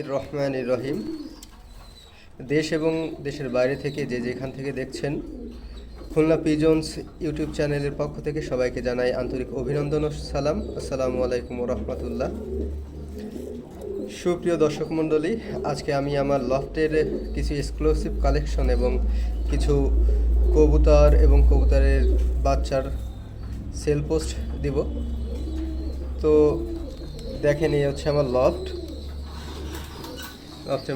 রহমানির রহিম। দেশ এবং দেশের বাইরে থেকে যে যেখান থেকে দেখছেন, খুলনা পিজন্স ইউটিউব চ্যানেলের পক্ষ থেকে সবাইকে জানাই আন্তরিক অভিনন্দন ও সালাম। আসসালামু আলাইকুম রহমতুল্লাহ। সুপ্রিয় দর্শক মণ্ডলী, আজকে আমি আমার লফটের কিছু এক্সক্লুসিভ কালেকশন এবং কিছু কবুতর এবং কবুতরের বাচ্চার সেল পোস্ট দিব। তো দেখেন, এই হচ্ছে আমার লফট।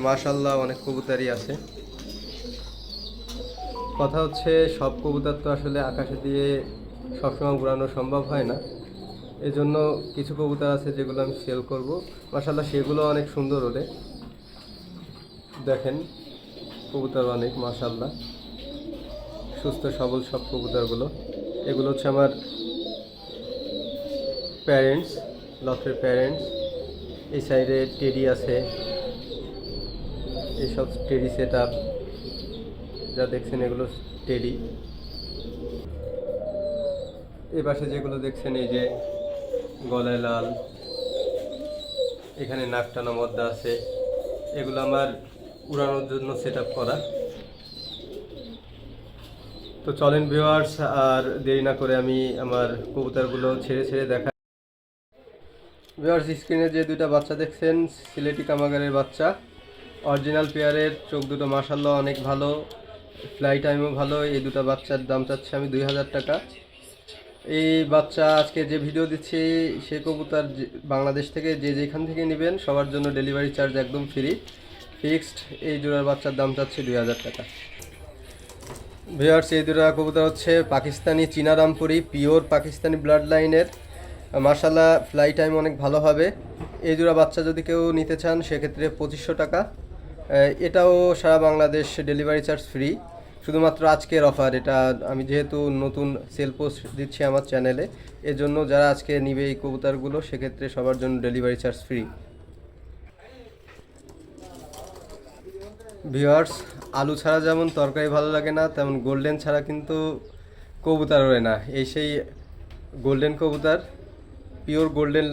মাশাআল্লাহ অনেক কবুতরই আছে। কথা হচ্ছে, সব কবুতর তো আসলে আকাশে দিয়ে সবসময় উড়ানো সম্ভব হয় না। এজন্য কিছু কবুতর আছে যেগুলো আমি সেল করব। মাশাআল্লাহ সেগুলো অনেক সুন্দর ওরে। দেখেন কবুতর অনেক, মাশাআল্লাহ সুস্থ সবল সব কবুতরগুলো। এগুলো হচ্ছে আমার প্যারেন্টস, লফটের প্যারেন্টস। এই সাইডে টেডি আছে, এইসব টেডি সেট আপ যা দেখছেন এগুলো টেডি। এই পাশে যেগুলো দেখছেন, এই যে গলায় লাল, এখানে নাক টানা মদ্দা আছে, এগুলো আমার উড়ানোর জন্য সেট আপ করা। তো চলেন ভিউয়ার্স, আর দেরি না করে আমি আমার কবুতরগুলো ছেড়ে ছেড়ে দেখা। ভিউয়ার্স, স্ক্রিনে যে দুইটা বাচ্চা দেখছেন, সিলেটি কামাগারের বাচ্চা, অরিজিনাল পেয়ারের। চোখ দুটো মাশাআল্লাহ অনেক ভালো, ফ্লাই টাইমও ভালো। এই দুটো বাচ্চার দাম চাচ্ছি আমি 2000 টাকা। এই বাচ্চা আজকে যে ভিডিও দিচ্ছি, সে কবুতর বাংলাদেশ থেকে যে যেখান থেকে নেবেন সবার জন্য ডেলিভারি চার্জ একদম ফ্রি, ফিক্সড। এই জোড়ার বাচ্চার দাম চাচ্ছি 2000 টাকা। ভিউয়ার্স, এই দুটো কবুতর হচ্ছে পাকিস্তানি চীনারামপুরি, পিওর পাকিস্তানি ব্লাড লাইনের। মাশাআল্লাহ ফ্লাই টাইম অনেক ভালো হবে। এই জোড়া বাচ্চা যদি কেউ নিতে চান সেক্ষেত্রে 2500 টাকা। এটাও সারা বাংলাদেশ ডেলিভারি চার্জ ফ্রি, শুধুমাত্র আজকের অফার এটা। আমি যেহেতু নতুন সেল পোস্ট দিচ্ছি আমার চ্যানেলে, এজন্য যারা আজকে নিবে এই কবুতরগুলো সেক্ষেত্রে সবার জন্য ডেলিভারি চার্জ ফ্রি। ভিউয়ার্স, আলু ছাড়া যেমন তরকারি ভালো লাগে না, তেমন গোল্ডেন ছাড়া কিন্তু কবুতর ওড়ে না। এই সেই গোল্ডেন কবুতর, পিওর গোল্ডেন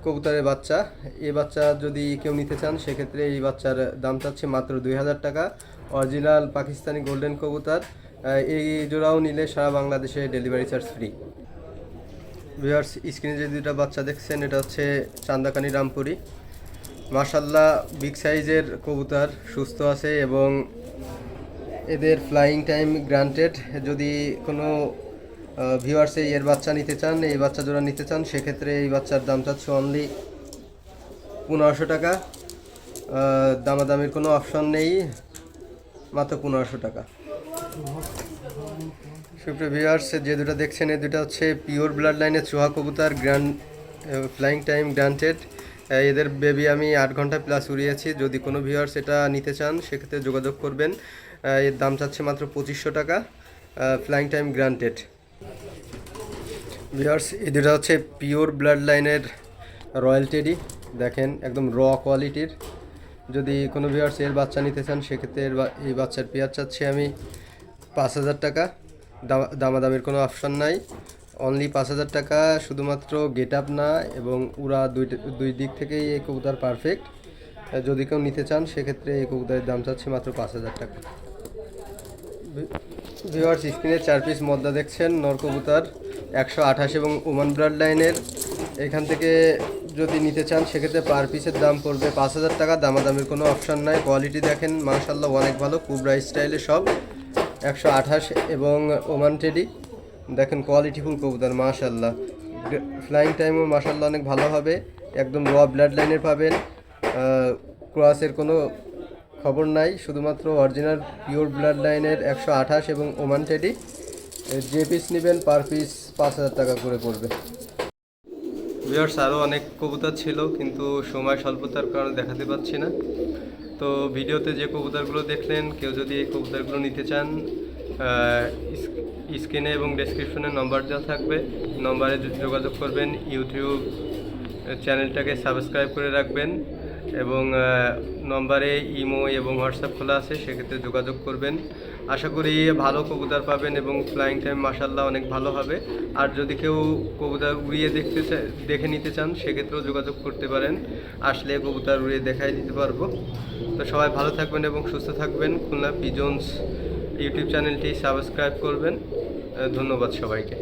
কবুতরের বাচ্চা। এই বাচ্চা যদি কেউ নিতে চান সেক্ষেত্রে এই বাচ্চার দাম চাচ্ছে মাত্র 2000 টাকা। অরিজিনাল পাকিস্তানি গোল্ডেন কবুতর। এই জোড়াও নিলে সারা বাংলাদেশে ডেলিভারি চার্জ ফ্রি। ভিউয়ার্স, স্ক্রিনে যে দুইটা বাচ্চা দেখছেন, এটা হচ্ছে চান্দাকানি রামপুরি। মাশাআল্লাহ বিগ সাইজের কবুতর, সুস্থ আছে এবং এদের ফ্লাইং টাইম গ্রান্টেড। যদি কোনো ভিউয়ার্সে এর বাচ্চা নিতে চান, এই বাচ্চা জোড়া নিতে চান, সেক্ষেত্রে এই বাচ্চার দাম চাচ্ছে অনলি 1500 টাকা। দামাদামির কোনো অপশন নেই, মাত্র 1500 টাকা। সুপ্রিয় ভিউয়ার্স, যে দুটো দেখছেন এই দুটো হচ্ছে পিওর ব্লাড লাইনের চুহা কবুতর, গ্র্যান্ড ফ্লাইং টাইম গ্রান্টেড। এদের বেবি আমি 8 ঘন্টা প্লাস উড়িয়েছি। যদি কোনো ভিউয়ার্স এটা নিতে চান সেক্ষেত্রে যোগাযোগ করবেন। এর দাম চাচ্ছে মাত্র 2500 টাকা, ফ্লাইং টাইম গ্রান্টেড। ভিউয়ার্স, এই দুটো হচ্ছে পিওর ব্লাড লাইনের রয়্যাল টেডি। দেখেন একদম র কোয়ালিটির। যদি কোনো ভিউয়ার্স এর বাচ্চা নিতে চান সেক্ষেত্রে এই বাচ্চার পেয়ার চাচ্ছি আমি 5000 টাকা। দামাদামির কোনো অপশন নাই, অনলি 5000 টাকা। শুধুমাত্র গেট আপ না এবং উড়া দুই দিক থেকেই এই কবুতর পারফেক্ট। যদি কেউ নিতে চান সেক্ষেত্রে এই কবুতরের দাম চাচ্ছি মাত্র 5000 টাকা। ভিউয়ার্স, স্ক্রিনে 4 পিস মদ্দা দেখছেন, নর কবুতর, 128 এবং ওমান ব্লাড লাইনের। এখান থেকে যদি নিতে চান সেক্ষেত্রে পার পিসের দাম পড়বে 5000 টাকা। দামাদামির কোনো অপশান নাই। কোয়ালিটি দেখেন মাশাআল্লাহ অনেক ভালো, কুবরা স্টাইলের সব। 128 এবং ওমান টেডি। দেখেন কোয়ালিটিফুল কবুতর মাশাআল্লাহ। ফ্লাইং টাইমও মাশাআল্লাহ অনেক ভালো হবে, একদম র ব্লাড লাইনের পাবেন। ক্রসের কোনো খবর নাই, শুধুমাত্র অরিজিনাল পিওর ব্লাড লাইনের 128 এবং ওমান টেডি। যে পিস নেবেন পার পিস 5000 টাকা করে পড়বে। ভিউয়ার্স, আরও অনেক কবুতর ছিল কিন্তু সময় স্বল্পতার কারণে দেখাতে পাচ্ছি না। তো ভিডিওতে যে কবুতরগুলো দেখলেন, কেউ যদি এই কবুতরগুলো নিতে চান, স্ক্রিনে এবং ডেসক্রিপশনে নম্বর দেওয়া থাকবে, নম্বরে যোগাযোগ করবেন। ইউটিউব চ্যানেলটাকে সাবস্ক্রাইব করে রাখবেন এবং নম্বরে ইমো এবং হোয়াটসঅ্যাপ খোলা আছে, সেক্ষেত্রে যোগাযোগ করবেন। আশা করি ভালো কবুতর পাবেন এবং ফ্লাইং টাইম মাশাআল্লাহ অনেক ভালো হবে। আর যদি কেউ কবুতর উড়িয়ে দেখে নিতে চান সেক্ষেত্রেও যোগাযোগ করতে পারেন, আসলে কবুতর উড়িয়ে দেখাই দিতে পারবো। তো সবাই ভালো থাকবেন এবং সুস্থ থাকবেন। খুলনা পিজনস ইউটিউব চ্যানেলটি সাবস্ক্রাইব করবেন। ধন্যবাদ সবাইকে।